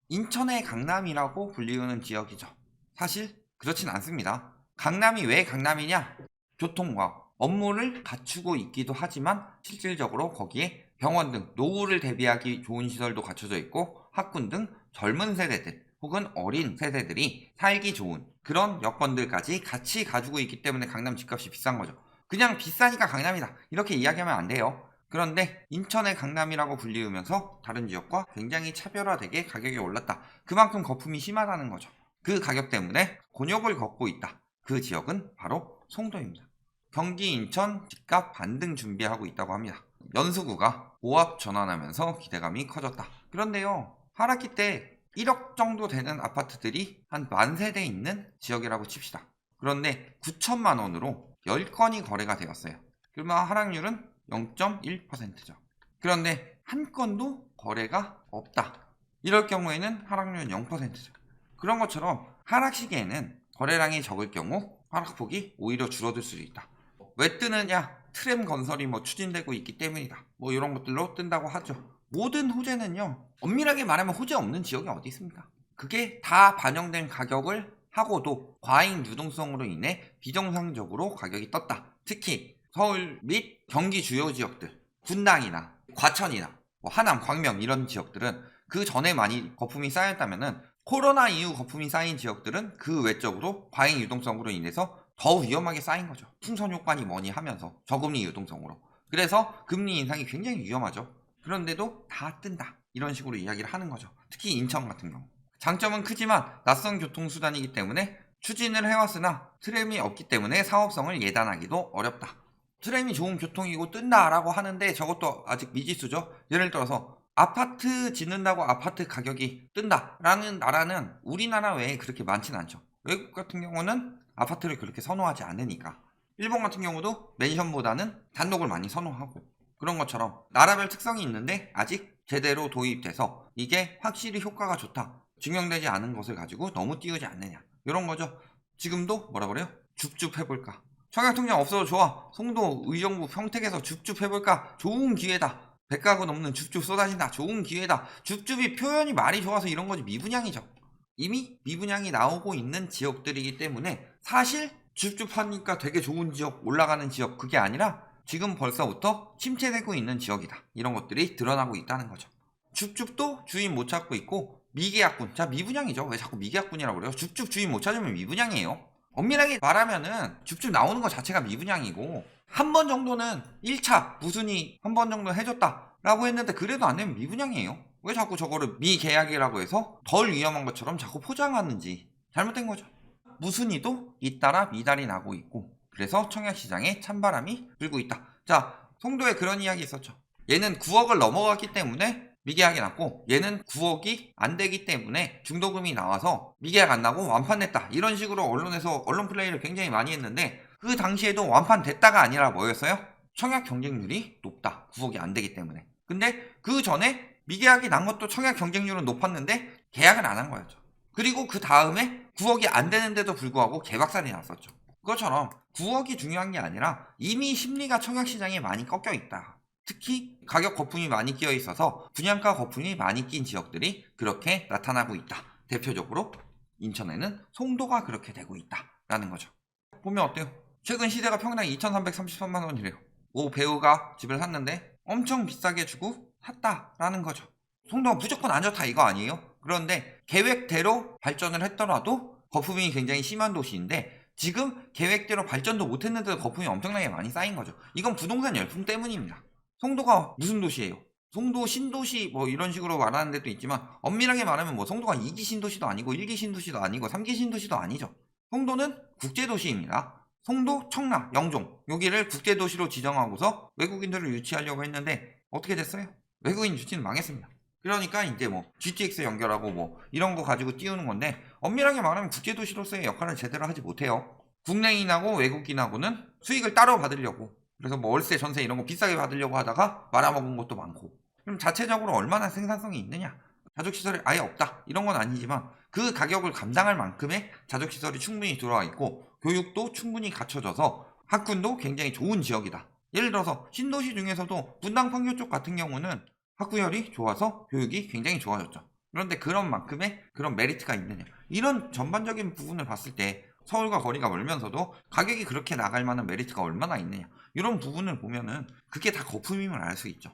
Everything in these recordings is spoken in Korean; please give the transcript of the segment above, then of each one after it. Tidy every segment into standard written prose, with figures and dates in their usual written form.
인천의 강남이라고 불리우는 지역이죠. 사실 그렇진 않습니다. 강남이 왜 강남이냐? 교통과 업무를 갖추고 있기도 하지만 실질적으로 거기에 병원 등 노후를 대비하기 좋은 시설도 갖춰져 있고 학군 등 젊은 세대들 혹은 어린 세대들이 살기 좋은 그런 여건들까지 같이 가지고 있기 때문에 강남 집값이 비싼 거죠. 그냥 비싸니까 강남이다 이렇게 이야기하면 안 돼요. 그런데 인천의 강남이라고 불리우면서 다른 지역과 굉장히 차별화되게 가격이 올랐다. 그만큼 거품이 심하다는 거죠. 그 가격 때문에 곤욕을 겪고 있다. 그 지역은 바로 송도입니다. 경기 인천 집값 반등 준비하고 있다고 합니다. 연수구가 오압 전환하면서 기대감이 커졌다. 그런데요, 하락기 때 1억 정도 되는 아파트들이 한 10,000세대 있는 지역이라고 칩시다. 그런데 9천만 원으로 10건이 거래가 되었어요. 그러면 하락률은 0.1%죠. 그런데 한 건도 거래가 없다. 이럴 경우에는 하락률은 0%죠. 그런 것처럼 하락 시기에는 거래량이 적을 경우 하락폭이 오히려 줄어들 수도 있다. 왜 뜨느냐? 트램 건설이 추진되고 있기 때문이다. 이런 것들로 뜬다고 하죠. 모든 호재는요, 엄밀하게 말하면 호재 없는 지역이 어디 있습니까? 그게 다 반영된 가격을 하고도 과잉 유동성으로 인해 비정상적으로 가격이 떴다. 특히 서울 및 경기 주요 지역들, 분당이나 과천이나 하남, 광명 이런 지역들은 그 전에 많이 거품이 쌓였다면은 코로나 이후 거품이 쌓인 지역들은 그 외적으로 과잉 유동성으로 인해서 더 위험하게 쌓인 거죠. 풍선 효과니 뭐니 하면서 저금리 유동성으로. 그래서 금리 인상이 굉장히 위험하죠. 그런데도 다 뜬다. 이런 식으로 이야기를 하는 거죠. 특히 인천 같은 경우. 장점은 크지만 낯선 교통수단이기 때문에 추진을 해왔으나 트램이 없기 때문에 사업성을 예단하기도 어렵다. 트램이 좋은 교통이고 뜬다라고 하는데 저것도 아직 미지수죠. 예를 들어서 아파트 짓는다고 아파트 가격이 뜬다라는 나라는 우리나라 외에 그렇게 많지는 않죠. 외국 같은 경우는 아파트를 그렇게 선호하지 않으니까. 일본 같은 경우도 맨션보다는 단독을 많이 선호하고 그런 것처럼 나라별 특성이 있는데 아직 제대로 도입돼서 이게 확실히 효과가 좋다. 증명되지 않은 것을 가지고 너무 띄우지 않느냐. 이런 거죠. 지금도 뭐라 그래요? 줍줍 해볼까. 청약통장 없어도 좋아. 송도 의정부 평택에서 줍줍 해볼까. 좋은 기회다. 100가구 넘는 줍줍 쏟아진다. 좋은 기회다. 줍줍이 표현이 말이 좋아서 이런 거지 미분양이죠. 이미 미분양이 나오고 있는 지역들이기 때문에 사실 줍줍하니까 되게 좋은 지역, 올라가는 지역 그게 아니라 지금 벌써부터 침체되고 있는 지역이다. 이런 것들이 드러나고 있다는 거죠. 줍줍도 주인 못 찾고 있고 미계약군. 자, 미분양이죠. 왜 자꾸 미계약군이라고 그래요? 줍줍 주인 못 찾으면 미분양이에요. 엄밀하게 말하면은 줍줍 나오는 것 자체가 미분양이고 한 번 정도는 1차 무순위 한 번 정도 해줬다 라고 했는데 그래도 안 되면 미분양이에요. 왜 자꾸 저거를 미계약이라고 해서 덜 위험한 것처럼 자꾸 포장하는지 잘못된 거죠. 무순위도 잇따라 미달이 나고 있고 그래서 청약시장에 찬바람이 불고 있다. 자, 송도에 그런 이야기 있었죠. 얘는 9억을 넘어갔기 때문에 미계약이 났고 얘는 9억이 안 되기 때문에 중도금이 나와서 미계약 안 나고 완판됐다. 이런 식으로 언론에서 언론 플레이를 굉장히 많이 했는데 그 당시에도 완판됐다가 아니라 뭐였어요? 청약 경쟁률이 높다. 9억이 안 되기 때문에. 근데 그 전에 미계약이 난 것도 청약 경쟁률은 높았는데 계약을 안 한 거였죠. 그리고 그 다음에 9억이 안 되는데도 불구하고 개박살이 났었죠. 그것처럼 9억이 중요한 게 아니라 이미 심리가 청약시장에 많이 꺾여 있다. 특히 가격 거품이 많이 끼어 있어서 분양가 거품이 많이 낀 지역들이 그렇게 나타나고 있다. 대표적으로 인천에는 송도가 그렇게 되고 있다라는 거죠. 보면 어때요? 최근 시세가 평당 2,333만 원이래요. 모 배우가 집을 샀는데 엄청 비싸게 주고 샀다라는 거죠. 송도가 무조건 안 좋다 이거 아니에요? 그런데 계획대로 발전을 했더라도 거품이 굉장히 심한 도시인데 지금 계획대로 발전도 못했는데도 거품이 엄청나게 많이 쌓인 거죠. 이건 부동산 열풍 때문입니다. 송도가 무슨 도시예요? 송도 신도시 이런 식으로 말하는 데도 있지만 엄밀하게 말하면 송도가 2기 신도시도 아니고 1기 신도시도 아니고 3기 신도시도 아니죠. 송도는 국제도시입니다. 송도, 청라, 영종 여기를 국제도시로 지정하고서 외국인들을 유치하려고 했는데 어떻게 됐어요? 외국인 유치는 망했습니다. 그러니까 이제 GTX 연결하고 이런 거 가지고 띄우는 건데 엄밀하게 말하면 국제도시로서의 역할을 제대로 하지 못해요. 국내인하고 외국인하고는 수익을 따로 받으려고 그래서 월세, 전세 이런 거 비싸게 받으려고 하다가 말아먹은 것도 많고 그럼 자체적으로 얼마나 생산성이 있느냐? 자족시설이 아예 없다 이런 건 아니지만 그 가격을 감당할 만큼의 자족시설이 충분히 들어와 있고 교육도 충분히 갖춰져서 학군도 굉장히 좋은 지역이다. 예를 들어서 신도시 중에서도 분당 판교 쪽 같은 경우는 학구열이 좋아서 교육이 굉장히 좋아졌죠. 그런데 그런 만큼의 그런 메리트가 있느냐, 이런 전반적인 부분을 봤을 때 서울과 거리가 멀면서도 가격이 그렇게 나갈 만한 메리트가 얼마나 있느냐, 이런 부분을 보면은 그게 다 거품임을 알 수 있죠.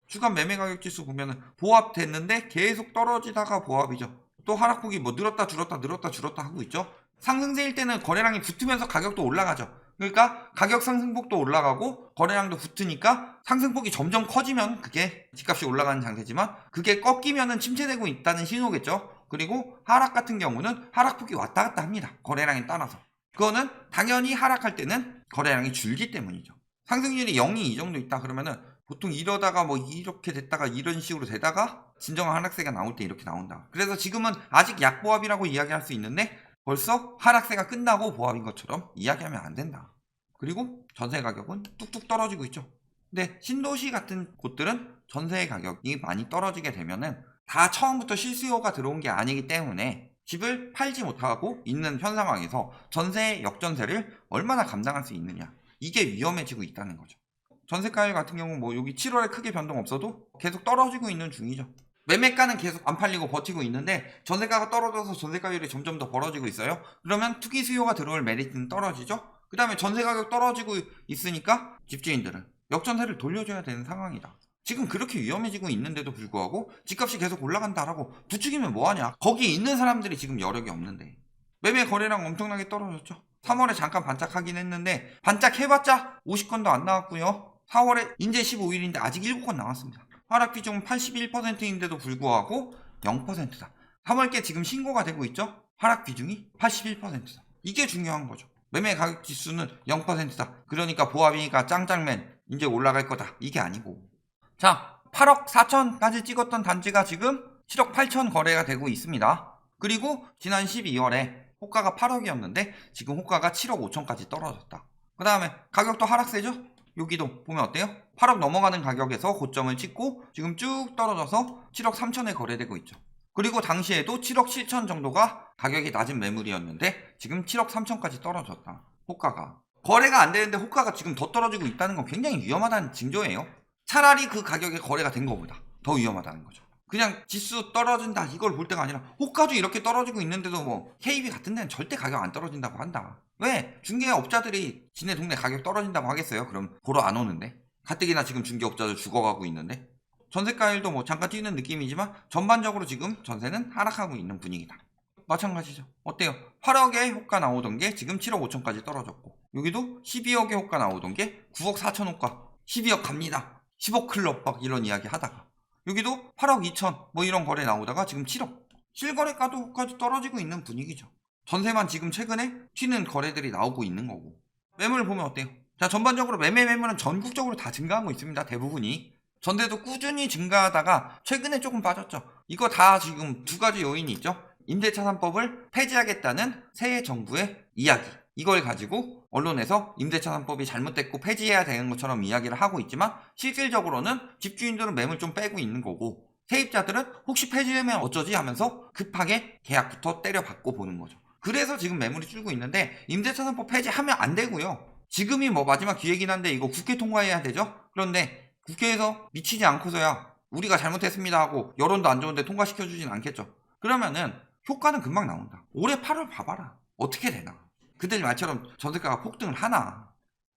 주간 매매 가격 지수 보면은 보합 됐는데 계속 떨어지다가 보합이죠. 또 하락폭이 뭐 늘었다 줄었다 하고 있죠. 상승세일 때는 거래량이 붙으면서 가격도 올라가죠. 그러니까 가격 상승폭도 올라가고 거래량도 붙으니까 상승폭이 점점 커지면 그게 집값이 올라가는 장세지만, 그게 꺾이면은 침체되고 있다는 신호겠죠. 그리고 하락 같은 경우는 하락폭이 왔다 갔다 합니다. 거래량에 따라서. 그거는 당연히 하락할 때는 거래량이 줄기 때문이죠. 상승률이 0이 이 정도 있다 그러면은 보통 이러다가 뭐 이렇게 됐다가 이런 식으로 되다가 진정한 하락세가 나올 때 이렇게 나온다. 그래서 지금은 아직 약보합이라고 이야기할 수 있는데 벌써 하락세가 끝나고 보합인 것처럼 이야기하면 안 된다. 그리고 전세 가격은 뚝뚝 떨어지고 있죠. 근데 신도시 같은 곳들은 전세 가격이 많이 떨어지게 되면은 다 처음부터 실수요가 들어온 게 아니기 때문에 집을 팔지 못하고 있는 현 상황에서 전세 역전세를 얼마나 감당할 수 있느냐, 이게 위험해지고 있다는 거죠. 전세가율 같은 경우 뭐 여기 7월에 크게 변동 없어도 계속 떨어지고 있는 중이죠. 매매가는 계속 안 팔리고 버티고 있는데 전세가가 떨어져서 전세가율이 점점 더 벌어지고 있어요. 그러면 투기 수요가 들어올 메리트는 떨어지죠. 그 다음에 전세가격 떨어지고 있으니까 집주인들은 역전세를 돌려줘야 되는 상황이다. 지금 그렇게 위험해지고 있는데도 불구하고 집값이 계속 올라간다라고 부추기면 뭐하냐. 거기 있는 사람들이 지금 여력이 없는데. 매매 거래량 엄청나게 떨어졌죠. 3월에 잠깐 반짝하긴 했는데 반짝해봤자 50건도 안 나왔고요. 4월에 이제 15일인데 아직 7건 나왔습니다. 하락 비중은 81%인데도 불구하고 0%다. 3월께 지금 신고가 되고 있죠. 하락 비중이 81%다. 이게 중요한 거죠. 매매 가격 지수는 0%다. 그러니까 보합이니까 짱짱맨 이제 올라갈 거다. 이게 아니고. 자, 8억 4천까지 찍었던 단지가 지금 7억 8천 거래가 되고 있습니다. 그리고 지난 12월에 호가가 8억이었는데 지금 호가가 7억 5천까지 떨어졌다. 그 다음에 가격도 하락세죠? 여기도 보면 어때요? 8억 넘어가는 가격에서 고점을 찍고 지금 쭉 떨어져서 7억 3천에 거래되고 있죠. 그리고 당시에도 7억 7천 정도가 가격이 낮은 매물이었는데 지금 7억 3천까지 떨어졌다. 호가가. 거래가 안 되는데 호가가 지금 더 떨어지고 있다는 건 굉장히 위험하다는 징조예요. 차라리 그 가격에 거래가 된 것보다 더 위험하다는 거죠. 그냥 지수 떨어진다 이걸 볼 때가 아니라 호가도 이렇게 떨어지고 있는데도 뭐 KB 같은 데는 절대 가격 안 떨어진다고 한다. 왜? 중개업자들이 지네 동네 가격 떨어진다고 하겠어요? 그럼 보러 안 오는데. 가뜩이나 지금 중개업자들 죽어가고 있는데. 전세가율도 뭐 잠깐 뛰는 느낌이지만 전반적으로 지금 전세는 하락하고 있는 분위기다. 마찬가지죠. 어때요? 8억에 호가 나오던 게 지금 7억 5천까지 떨어졌고, 여기도 12억에 호가 나오던 게 9억 4천 호가 12억 갑니다. 10억 클럽 막 이런 이야기 하다가 여기도 8억 2천 뭐 이런 거래 나오다가 지금 7억. 실거래가도 호가도 떨어지고 있는 분위기죠. 전세만 지금 최근에 튀는 거래들이 나오고 있는 거고. 매물 보면 어때요? 자, 전반적으로 매물은 전국적으로 다 증가하고 있습니다. 대부분이. 전세도 꾸준히 증가하다가 최근에 조금 빠졌죠. 이거 다 지금 두 가지 요인이 있죠. 임대차 3법을 폐지하겠다는 새 정부의 이야기. 이걸 가지고 언론에서 임대차 3법이 잘못됐고 폐지해야 되는 것처럼 이야기를 하고 있지만 실질적으로는 집주인들은 매물 좀 빼고 있는 거고, 세입자들은 혹시 폐지되면 어쩌지 하면서 급하게 계약부터 때려받고 보는 거죠. 그래서 지금 매물이 줄고 있는데 임대차 3법 폐지하면 안 되고요. 지금이 뭐 마지막 기회긴 한데 이거 국회 통과해야 되죠. 그런데 국회에서 미치지 않고서야 우리가 잘못했습니다 하고 여론도 안 좋은데 통과시켜주진 않겠죠. 그러면은 효과는 금방 나온다. 올해 8월 봐봐라. 어떻게 되나. 그들 말처럼 전세가가 폭등을 하나.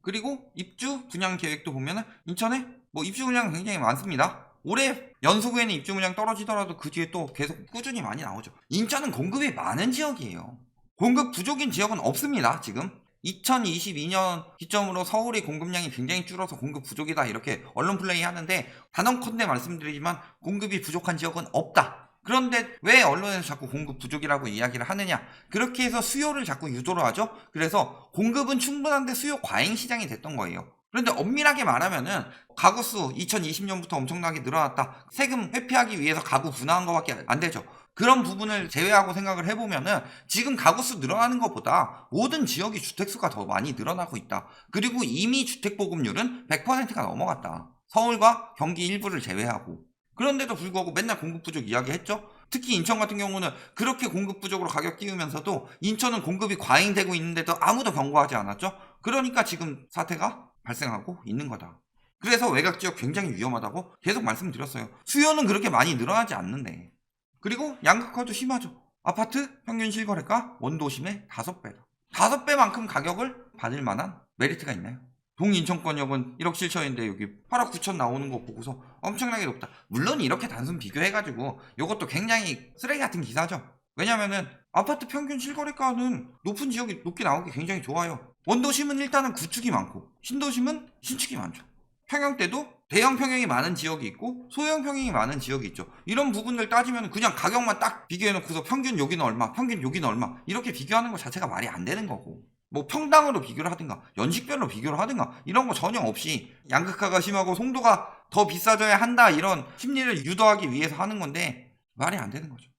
그리고 입주 분양 계획도 보면은 인천에 뭐 입주 분양 굉장히 많습니다. 올해 연수 후에는 입주 물량 떨어지더라도 그 뒤에 또 계속 꾸준히 많이 나오죠. 인천은 공급이 많은 지역이에요. 공급 부족인 지역은 없습니다. 지금 2022년 기점으로 서울의 공급량이 굉장히 줄어서 공급 부족이다 이렇게 언론 플레이 하는데, 단언컨대 말씀드리지만 공급이 부족한 지역은 없다. 그런데 왜 언론에서 자꾸 공급 부족이라고 이야기를 하느냐. 그렇게 해서 수요를 자꾸 유도를 하죠. 그래서 공급은 충분한데 수요 과잉 시장이 됐던 거예요. 그런데 엄밀하게 말하면은 가구수 2020년부터 엄청나게 늘어났다. 세금 회피하기 위해서 가구 분화한 것밖에 안 되죠. 그런 부분을 제외하고 생각을 해보면은 지금 가구수 늘어나는 것보다 모든 지역이 주택수가 더 많이 늘어나고 있다. 그리고 이미 주택 보급률은 100%가 넘어갔다. 서울과 경기 일부를 제외하고. 그런데도 불구하고 맨날 공급 부족 이야기했죠. 특히 인천 같은 경우는 그렇게 공급 부족으로 가격 띄우면서도 인천은 공급이 과잉되고 있는데도 아무도 경고하지 않았죠. 그러니까 지금 사태가 발생하고 있는 거다. 그래서 외곽 지역 굉장히 위험하다고 계속 말씀드렸어요. 수요는 그렇게 많이 늘어나지 않는데. 그리고 양극화도 심하죠. 아파트 평균 실거래가 원도심의 5배다. 5배만큼 가격을 받을 만한 메리트가 있나요? 동인천권역은 1억 7천인데 여기 8억 9천 나오는 거 보고서 엄청나게 높다. 물론 이렇게 단순 비교해가지고 이것도 굉장히 쓰레기 같은 기사죠. 왜냐면은 아파트 평균 실거래가는 높은 지역이 높게 나오기 굉장히 좋아요. 원도심은 일단은 구축이 많고 신도심은 신축이 많죠. 평형대도 대형 평형이 많은 지역이 있고 소형 평형이 많은 지역이 있죠. 이런 부분들 따지면 그냥 가격만 딱 비교해놓고서 평균 여기는 얼마, 평균 여기는 얼마 이렇게 비교하는 것 자체가 말이 안 되는 거고, 뭐 평당으로 비교를 하든가 연식별로 비교를 하든가 이런 거 전혀 없이 양극화가 심하고 송도가 더 비싸져야 한다 이런 심리를 유도하기 위해서 하는 건데 말이 안 되는 거죠.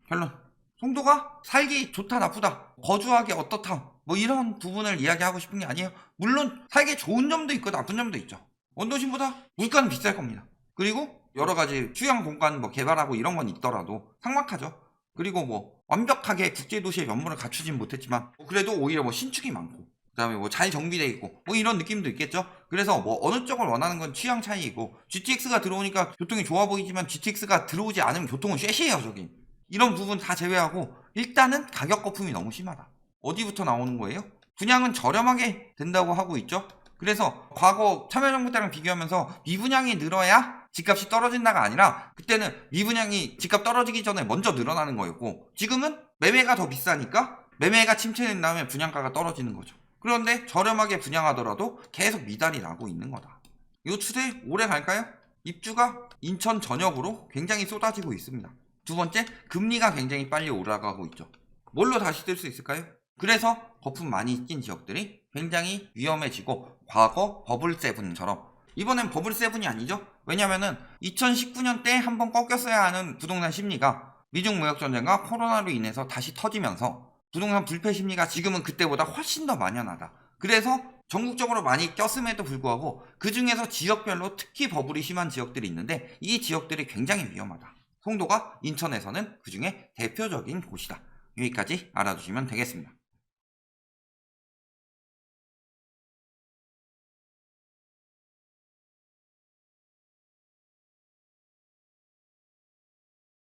결론, 송도가 살기 좋다 나쁘다, 거주하기 어떻다 뭐 이런 부분을 이야기하고 싶은 게 아니에요. 물론 살기 좋은 점도 있고 나쁜 점도 있죠. 원도심보다 물가는 비쌀 겁니다. 그리고 여러 가지 휴양 공간 뭐 개발하고 이런 건 있더라도 삭막하죠. 그리고 뭐 완벽하게 국제도시의 면모를 갖추진 못했지만 그래도 오히려 뭐 신축이 많고 그 다음에 뭐 잘 정비되어 있고 뭐 이런 느낌도 있겠죠. 그래서 뭐 어느 쪽을 원하는 건 취향 차이이고, GTX가 들어오니까 교통이 좋아 보이지만 GTX가 들어오지 않으면 교통은 쉐시해요 저기. 이런 부분 다 제외하고 일단은 가격 거품이 너무 심하다. 어디부터 나오는 거예요? 분양은 저렴하게 된다고 하고 있죠. 그래서 과거 참여정부 때랑 비교하면서 미분양이 늘어야 집값이 떨어진다가 아니라 그때는 미분양이 집값 떨어지기 전에 먼저 늘어나는 거였고, 지금은 매매가 더 비싸니까 매매가 침체된 다음에 분양가가 떨어지는 거죠. 그런데 저렴하게 분양하더라도 계속 미달이 나고 있는 거다. 이 추세 오래 갈까요? 입주가 인천 전역으로 굉장히 쏟아지고 있습니다. 두 번째, 금리가 굉장히 빨리 올라가고 있죠. 뭘로 다시 뜰 수 있을까요? 그래서 거품 많이 낀 지역들이 굉장히 위험해지고, 과거 버블7처럼 이번엔 버블7이 아니죠. 왜냐면은 2019년 때 한번 꺾였어야 하는 부동산 심리가 미중 무역 전쟁과 코로나로 인해서 다시 터지면서 부동산 불패 심리가 지금은 그때보다 훨씬 더 만연하다. 그래서 전국적으로 많이 꼈음에도 불구하고 그 중에서 지역별로 특히 버블이 심한 지역들이 있는데 이 지역들이 굉장히 위험하다. 송도가 인천에서는 그 중에 대표적인 곳이다. 여기까지 알아두시면 되겠습니다.